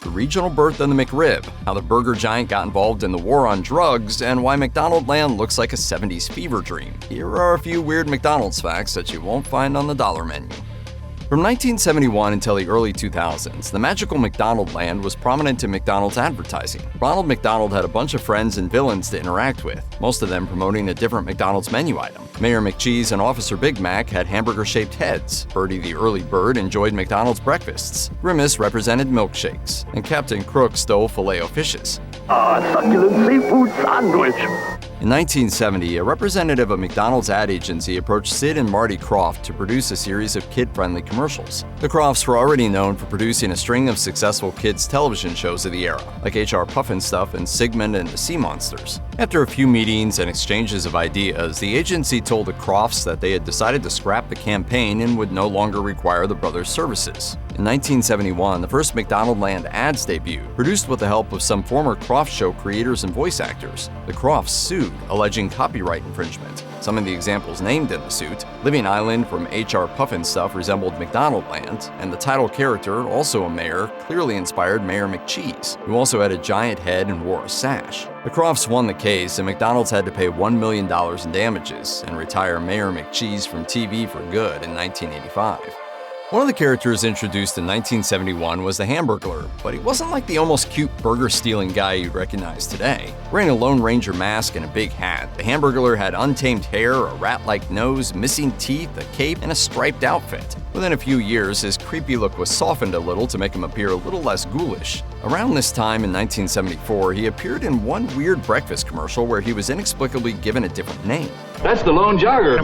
the regional birth of the McRib, how the burger giant got involved in the war on drugs, and why McDonaldland looks like a 70s fever dream. Here are a few weird McDonald's facts that you won't find on the dollar menu. From 1971 until the early 2000s, the magical McDonaldland was prominent in McDonald's advertising. Ronald McDonald had a bunch of friends and villains to interact with, most of them promoting a different McDonald's menu item. Mayor McCheese and Officer Big Mac had hamburger-shaped heads. Birdie the early bird enjoyed McDonald's breakfasts. Grimace represented milkshakes, and Captain Crook stole Filet-O-Fishes. Succulent seafood sandwich. In 1970, a representative of McDonald's ad agency approached Sid and Marty Krofft to produce a series of kid-friendly commercials. The Kroffts were already known for producing a string of successful kids' television shows of the era, like HR Pufnstuf and Sigmund and the Sea Monsters. After a few meetings and exchanges of ideas, the agency told the Kroffts that they had decided to scrap the campaign and would no longer require the brothers' services. In 1971, the first McDonaldland ads debuted, produced with the help of some former Krofft Show creators and voice actors. The Kroffts sued, alleging copyright infringement. Some of the examples named in the suit, Living Island from HR Pufnstuf resembled McDonaldland, and the title character, also a mayor, clearly inspired Mayor McCheese, who also had a giant head and wore a sash. The Kroffts won the case, and McDonald's had to pay $1 million in damages and retire Mayor McCheese from TV for good in 1985. One of the characters introduced in 1971 was the Hamburglar, but he wasn't like the almost cute burger-stealing guy you'd recognize today. Wearing a Lone Ranger mask and a big hat, the Hamburglar had untamed hair, a rat-like nose, missing teeth, a cape, and a striped outfit. Within a few years, his creepy look was softened a little to make him appear a little less ghoulish. Around this time in 1974, he appeared in one weird breakfast commercial where he was inexplicably given a different name. That's the Lone Jogger.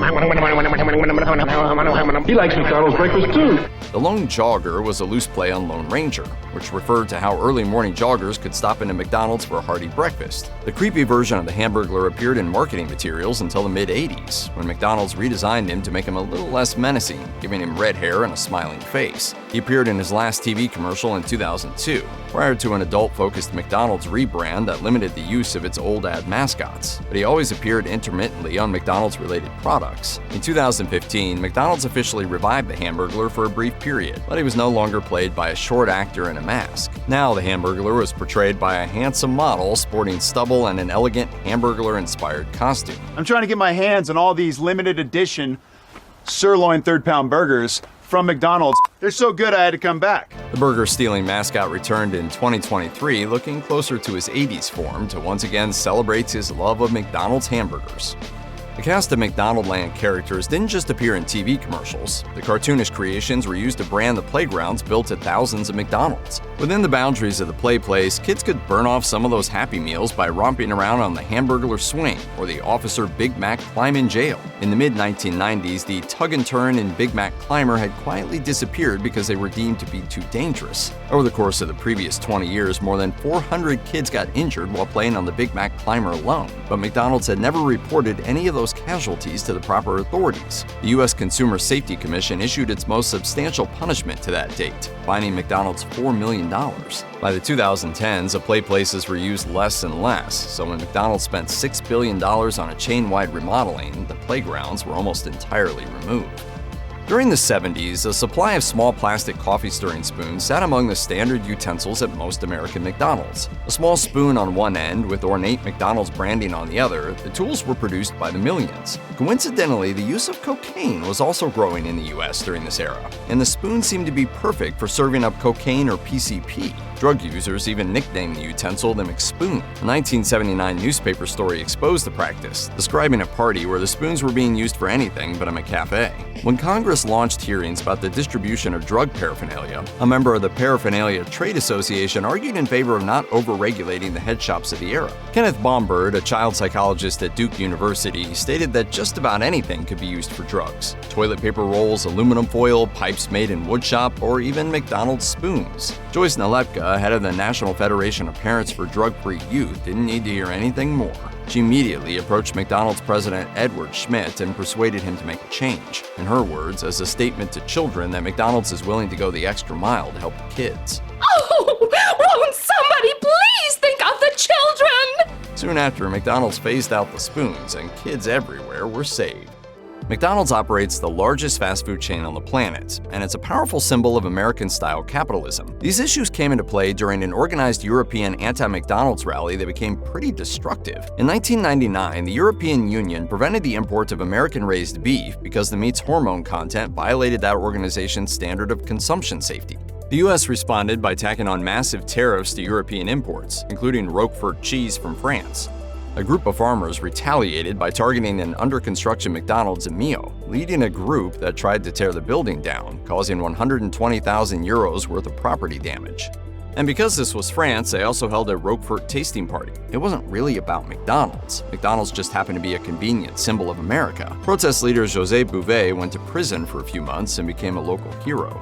He likes McDonald's breakfast too. The Lone Jogger was a loose play on Lone Ranger, which referred to how early morning joggers could stop into McDonald's for a hearty breakfast. The creepy version of the Hamburglar appeared in marketing materials until the mid-'80s, when McDonald's redesigned him to make him a little less menacing, giving him red hair and a smiling face. He appeared in his last TV commercial in 2002, prior to an adult-focused McDonald's rebrand that limited the use of its old ad mascots, but he always appeared intermittently on McDonald's-related products. In 2015, McDonald's officially revived the Hamburglar for a brief period, but he was no longer played by a short actor in a mask. Now the Hamburglar was portrayed by a handsome model sporting stubble and an elegant Hamburglar-inspired costume. I'm trying to get my hands on all these limited edition sirloin third-pound burgers from McDonald's. They're so good I had to come back. The burger-stealing mascot returned in 2023, looking closer to his 80s form to once again celebrate his love of McDonald's hamburgers. The cast of McDonaldland characters didn't just appear in TV commercials. The cartoonish creations were used to brand the playgrounds built at thousands of McDonald's. Within the boundaries of the play place, kids could burn off some of those Happy Meals by romping around on the Hamburglar swing or the Officer Big Mac climb in jail. In the mid-1990s, the tug-and-turn and Big Mac climber had quietly disappeared because they were deemed to be too dangerous. Over the course of the previous 20 years, more than 400 kids got injured while playing on the Big Mac climber alone, but McDonald's had never reported any of those casualties to the proper authorities. The U.S. Consumer Safety Commission issued its most substantial punishment to that date, fining McDonald's $4 million. By the 2010s, the PlayPlaces were used less and less, so when McDonald's spent $6 billion on a chain-wide remodeling, the playgrounds were almost entirely removed. During the 70s, a supply of small plastic coffee stirring spoons sat among the standard utensils at most American McDonald's. A small spoon on one end with ornate McDonald's branding on the other, the tools were produced by the millions. Coincidentally, the use of cocaine was also growing in the US during this era, and the spoon seemed to be perfect for serving up cocaine or PCP. Drug users even nicknamed the utensil the McSpoon. A 1979 newspaper story exposed the practice, describing a party where the spoons were being used for anything but a McCafe. When Congress launched hearings about the distribution of drug paraphernalia, a member of the Paraphernalia Trade Association argued in favor of not over-regulating the head shops of the era. Kenneth Bombird, a child psychologist at Duke University, stated that just about anything could be used for drugs. Toilet paper rolls, aluminum foil, pipes made in woodshop, or even McDonald's spoons. Joyce Nalepka, head of the National Federation of Parents for Drug-Free Youth, didn't need to hear anything more. She immediately approached McDonald's president Edward Schmidt and persuaded him to make a change. In her words, as a statement to children that McDonald's is willing to go the extra mile to help the kids. Oh, won't somebody please think of the children? Soon after, McDonald's phased out the spoons and kids everywhere were saved. McDonald's operates the largest fast food chain on the planet, and it's a powerful symbol of American-style capitalism. These issues came into play during an organized European anti-McDonald's rally that became pretty destructive. In 1999, the European Union prevented the import of American-raised beef because the meat's hormone content violated that organization's standard of consumption safety. The US responded by tacking on massive tariffs to European imports, including Roquefort cheese from France. A group of farmers retaliated by targeting an under-construction McDonald's in Millau, leading a group that tried to tear the building down, causing 120,000 euros worth of property damage. And because this was France, they also held a Roquefort tasting party. It wasn't really about McDonald's. McDonald's just happened to be a convenient symbol of America. Protest leader José Bové went to prison for a few months and became a local hero.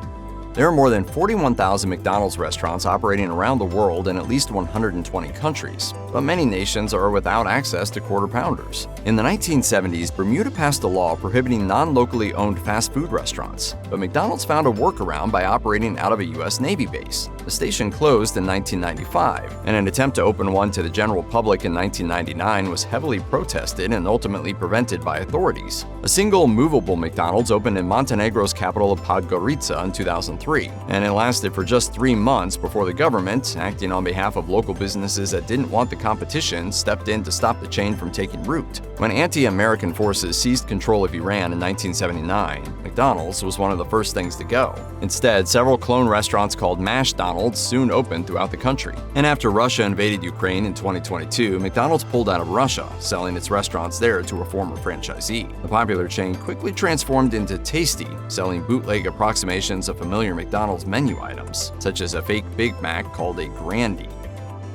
There are more than 41,000 McDonald's restaurants operating around the world in at least 120 countries, but many nations are without access to Quarter Pounders. In the 1970s, Bermuda passed a law prohibiting non-locally owned fast food restaurants, but McDonald's found a workaround by operating out of a U.S. Navy base. The station closed in 1995, and an attempt to open one to the general public in 1999 was heavily protested and ultimately prevented by authorities. A single movable McDonald's opened in Montenegro's capital of Podgorica in 2003. And it lasted for just 3 months before the government, acting on behalf of local businesses that didn't want the competition, stepped in to stop the chain from taking root. When anti-American forces seized control of Iran in 1979, McDonald's was one of the first things to go. Instead, several clone restaurants called MashDonald's soon opened throughout the country. And after Russia invaded Ukraine in 2022, McDonald's pulled out of Russia, selling its restaurants there to a former franchisee. The popular chain quickly transformed into Tasty, selling bootleg approximations of familiar McDonald's menu items, such as a fake Big Mac called a Grandie.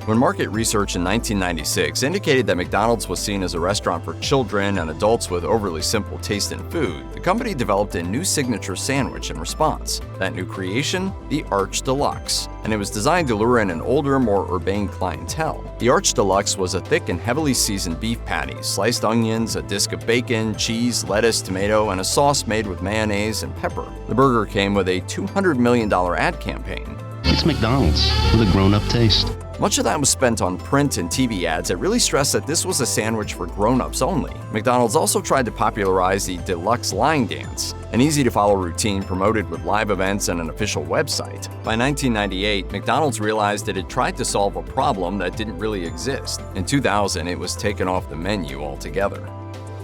When market research in 1996 indicated that McDonald's was seen as a restaurant for children and adults with overly simple taste in food, the company developed a new signature sandwich in response. That new creation? The Arch Deluxe. And it was designed to lure in an older, more urbane clientele. The Arch Deluxe was a thick and heavily seasoned beef patty, sliced onions, a disc of bacon, cheese, lettuce, tomato, and a sauce made with mayonnaise and pepper. The burger came with a $200 million ad campaign. It's McDonald's with a grown-up taste. Much of that was spent on print and TV ads that really stressed that this was a sandwich for grown-ups only. McDonald's also tried to popularize the Deluxe line dance, an easy-to-follow routine promoted with live events and an official website. By 1998, McDonald's realized it had tried to solve a problem that didn't really exist. In 2000, it was taken off the menu altogether.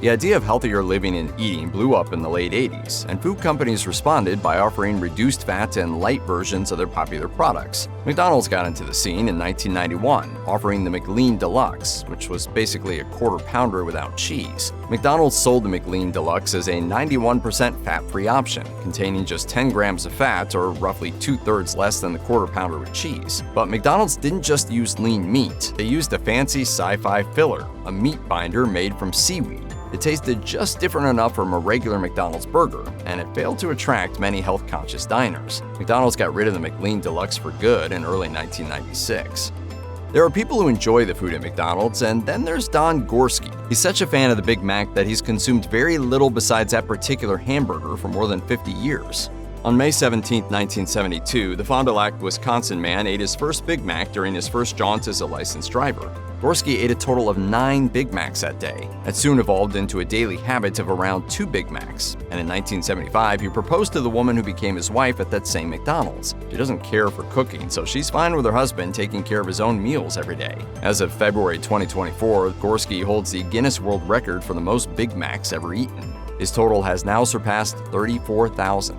The idea of healthier living and eating blew up in the late 80s, and food companies responded by offering reduced fat and light versions of their popular products. McDonald's got into the scene in 1991, offering the McLean Deluxe, which was basically a quarter pounder without cheese. McDonald's sold the McLean Deluxe as a 91% fat-free option, containing just 10 grams of fat, or roughly 2/3 less than the quarter pounder with cheese. But McDonald's didn't just use lean meat, they used a fancy sci-fi filler, a meat binder made from seaweed. It tasted just different enough from a regular McDonald's burger, and it failed to attract many health-conscious diners. McDonald's got rid of the McLean Deluxe for good in early 1996. There are people who enjoy the food at McDonald's, and then there's Don Gorski. He's such a fan of the Big Mac that he's consumed very little besides that particular hamburger for more than 50 years. On May 17, 1972, the Fond du Lac, Wisconsin man ate his first Big Mac during his first jaunt as a licensed driver. Gorski ate a total of 9 Big Macs that day. It soon evolved into a daily habit of around 2 Big Macs. And in 1975, he proposed to the woman who became his wife at that same McDonald's. She doesn't care for cooking, so she's fine with her husband taking care of his own meals every day. As of February 2024, Gorski holds the Guinness World Record for the most Big Macs ever eaten. His total has now surpassed 34,000.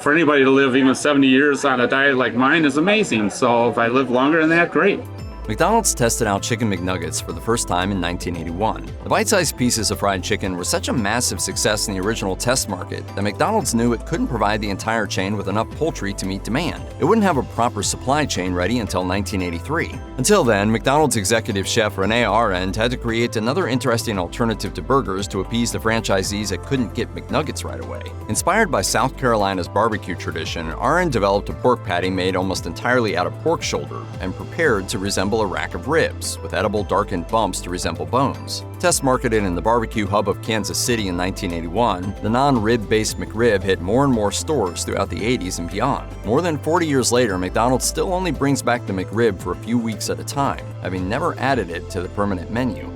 For anybody to live even 70 years on a diet like mine is amazing. So if I live longer than that, great. McDonald's tested out Chicken McNuggets for the first time in 1981. The bite-sized pieces of fried chicken were such a massive success in the original test market that McDonald's knew it couldn't provide the entire chain with enough poultry to meet demand. It wouldn't have a proper supply chain ready until 1983. Until then, McDonald's executive chef Rene Arendt had to create another interesting alternative to burgers to appease the franchisees that couldn't get McNuggets right away. Inspired by South Carolina's barbecue tradition, Arendt developed a pork patty made almost entirely out of pork shoulder and prepared to resemble a rack of ribs, with edible darkened bumps to resemble bones. Test marketed in the barbecue hub of Kansas City in 1981, the non-rib-based McRib hit more and more stores throughout the 80s and beyond. More than 40 years later, McDonald's still only brings back the McRib for a few weeks at a time, having never added it to the permanent menu.